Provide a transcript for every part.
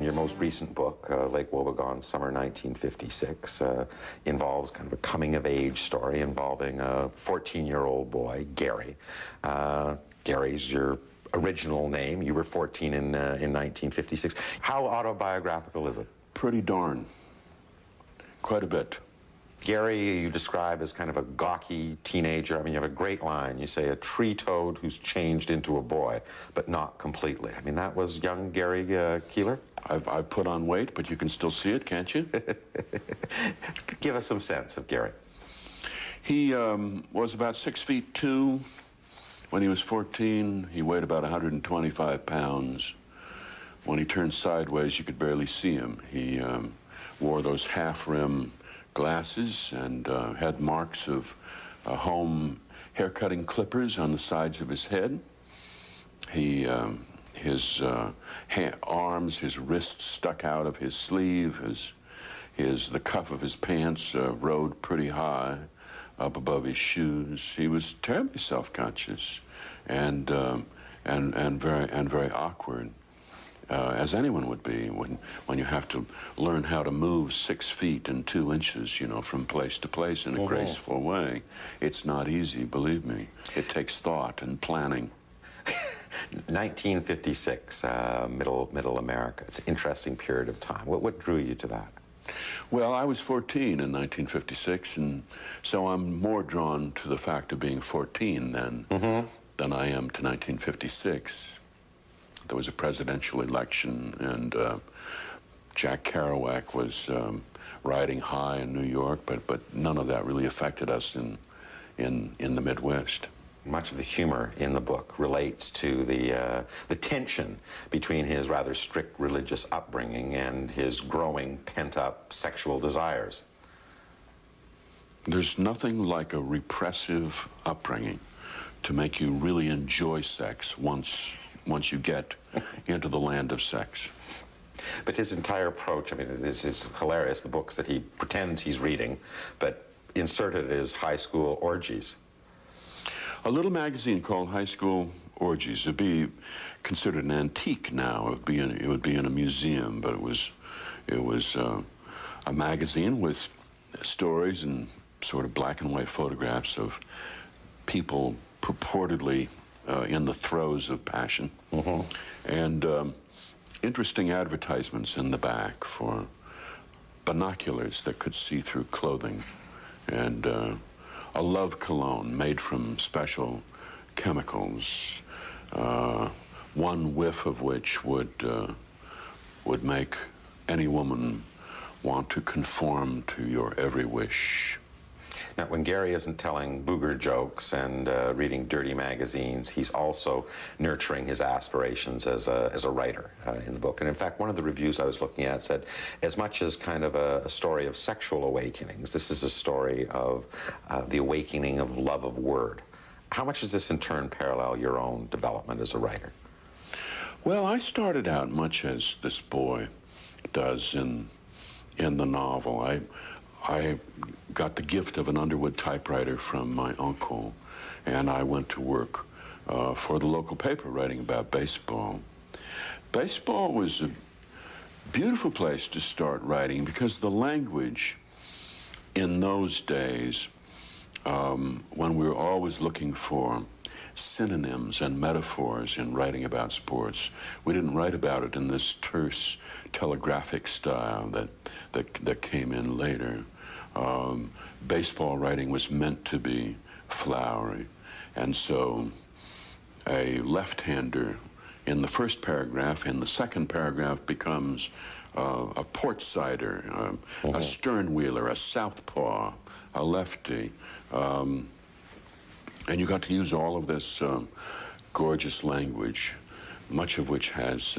Your most recent book, Lake Wobegon, Summer 1956, involves kind of a coming-of-age story involving a 14-year-old boy, Gary. Gary's your original name. You were 14 in 1956. How autobiographical is it? Pretty darn. Quite a bit. Gary, you describe as kind of a gawky teenager. I mean, you have a great line. You say, a tree toad who's changed into a boy, but not completely. I mean, that was young Gary Keillor? I've put on weight, but you can still see it, can't you? Give us some sense of Gary. He was about 6'2". When he was 14, he weighed about 125 pounds. When he turned sideways, you could barely see him. He wore those half-rim glasses and had marks of home haircutting clippers on the sides of his head. He, his arms, his wrists stuck out of his sleeve. The cuff of his pants rode pretty high up above his shoes. He was terribly self-conscious and very awkward. As anyone would be when you have to learn how to move 6 feet and 2 inches, you know, from place to place in a graceful way. It's not easy, believe me. It takes thought and planning. 1956, middle America. It's an interesting period of time. What drew you to that? Well, I was 14 in 1956, and so I'm more drawn to the fact of being 14 than I am to 1956. There was a presidential election, and Jack Kerouac was riding high in New York, but none of that really affected us in the Midwest. Much of the humor in the book relates to the tension between his rather strict religious upbringing and his growing pent-up sexual desires. There's nothing like a repressive upbringing to make you really enjoy sex once you get into the land of sex. But his entire approach, I mean, this is hilarious, the books that he pretends he's reading, but inserted is high school orgies. A little magazine called High School Orgies. It'd be considered an antique now. It would be in a museum, but it was a magazine with stories and sort of black and white photographs of people purportedly in the throes of passion, and interesting advertisements in the back for binoculars that could see through clothing, and a love cologne made from special chemicals, one whiff of which would make any woman want to conform to your every wish. Now, when Gary isn't telling booger jokes and reading dirty magazines, he's also nurturing his aspirations as a writer in the book. And in fact, one of the reviews I was looking at said, as much as kind of a story of sexual awakenings, this is a story of the awakening of love of word. How much does this in turn parallel your own development as a writer? Well, I started out much as this boy does in the novel. I got the gift of an Underwood typewriter from my uncle, and I went to work for the local paper writing about baseball. Baseball was a beautiful place to start writing because the language in those days, when we were always looking for synonyms and metaphors in writing about sports, we didn't write about it in this terse telegraphic style that came in later. Baseball writing was meant to be flowery, and so a left-hander in the first paragraph, in the second paragraph becomes a port-sider, a stern-wheeler, a southpaw, a lefty, and you got to use all of this gorgeous language, much of which has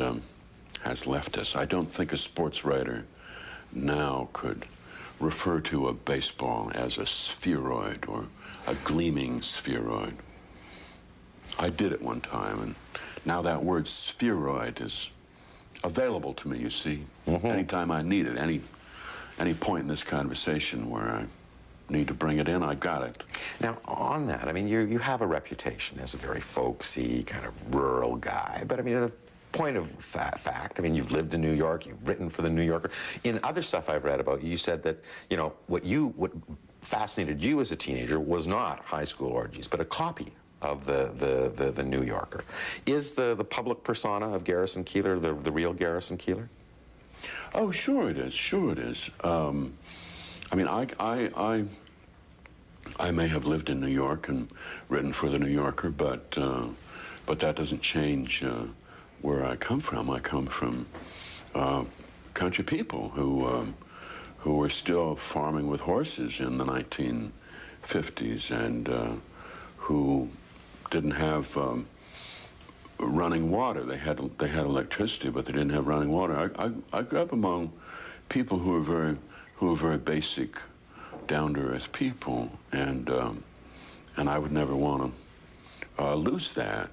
left us. I don't think a sports writer now could refer to a baseball as a spheroid or a gleaming spheroid. I did it one time, and now that word spheroid is available to me, you see. Anytime I need it, any point in this conversation where I need to bring it in, I got it. Now, on that, I mean, you have a reputation as a very folksy, kind of rural guy, but I mean, point of fact, I mean, you've lived in New York, you've written for the New Yorker. In other stuff I've read about you, you said that, you know, what fascinated you as a teenager was not high school orgies, but a copy of the New Yorker. Is the public persona of Garrison Keillor the real Garrison Keillor? Oh, sure it is. Sure it is. I mean, I may have lived in New York and written for the New Yorker, but that doesn't change where I come from. I come from country people who were still farming with horses in the 1950s and who didn't have running water. They had electricity, but they didn't have running water. I grew up among people who were very basic, down-to-earth people, and I would never want to lose that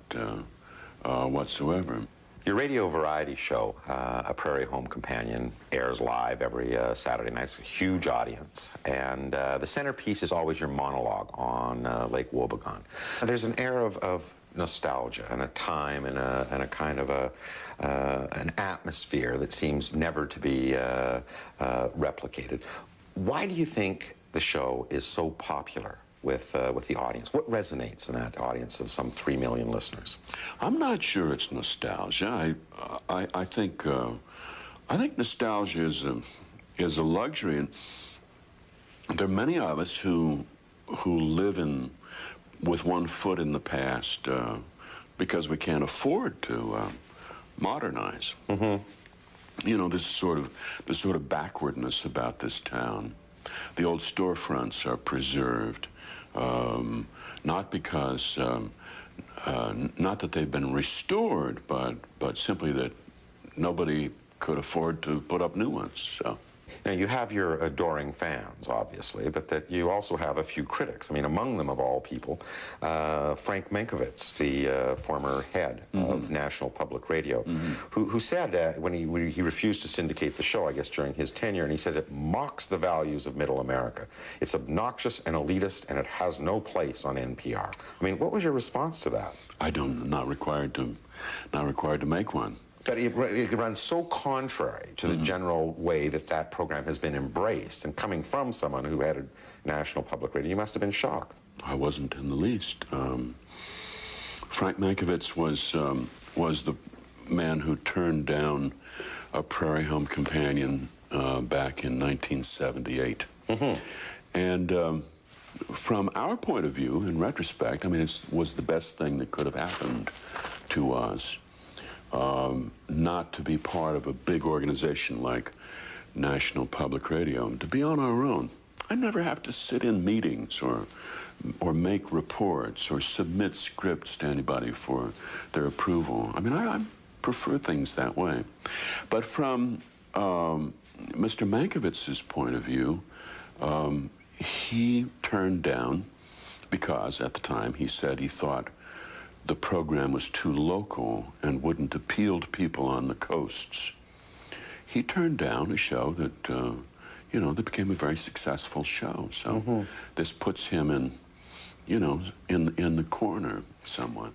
whatsoever. Your radio variety show, A Prairie Home Companion, airs live every Saturday night. It's a huge audience. And the centerpiece is always your monologue on Lake Wobegon. There's an air of nostalgia and a time and a kind of an atmosphere that seems never to be replicated. Why do you think the show is so popular with the audience? What resonates in that audience of some 3 million listeners? I'm not sure it's nostalgia. I think nostalgia is a luxury, and there are many of us who live with one foot in the past because we can't afford to modernize. Mm-hmm. You know, there's sort of backwardness about this town. The old storefronts are preserved. Not because, not that they've been restored, but simply that nobody could afford to put up new ones. So. Now, you have your adoring fans, obviously, but that you also have a few critics. I mean, among them, of all people, Frank Mankiewicz, the former head of National Public Radio, who said when he refused to syndicate the show, I guess during his tenure, and he said it mocks the values of Middle America. It's obnoxious and elitist, and it has no place on NPR. I mean, what was your response to that? Not required to make one. But it runs so contrary to the general way that program has been embraced, and coming from someone who headed National Public Radio, you must have been shocked. I wasn't in the least. Frank Mankiewicz was the man who turned down A Prairie Home Companion back in 1978. And from our point of view, in retrospect, I mean, it was the best thing that could have happened to us. Not to be part of a big organization like National Public Radio, and to be on our own. I never have to sit in meetings or make reports or submit scripts to anybody for their approval. I mean, I prefer things that way. But from Mr. Mankiewicz's point of view, he turned down because at the time he said he thought the program was too local and wouldn't appeal to people on the coasts. He turned down a show that, you know, that became a very successful show. So this puts him in, you know, in the corner somewhat.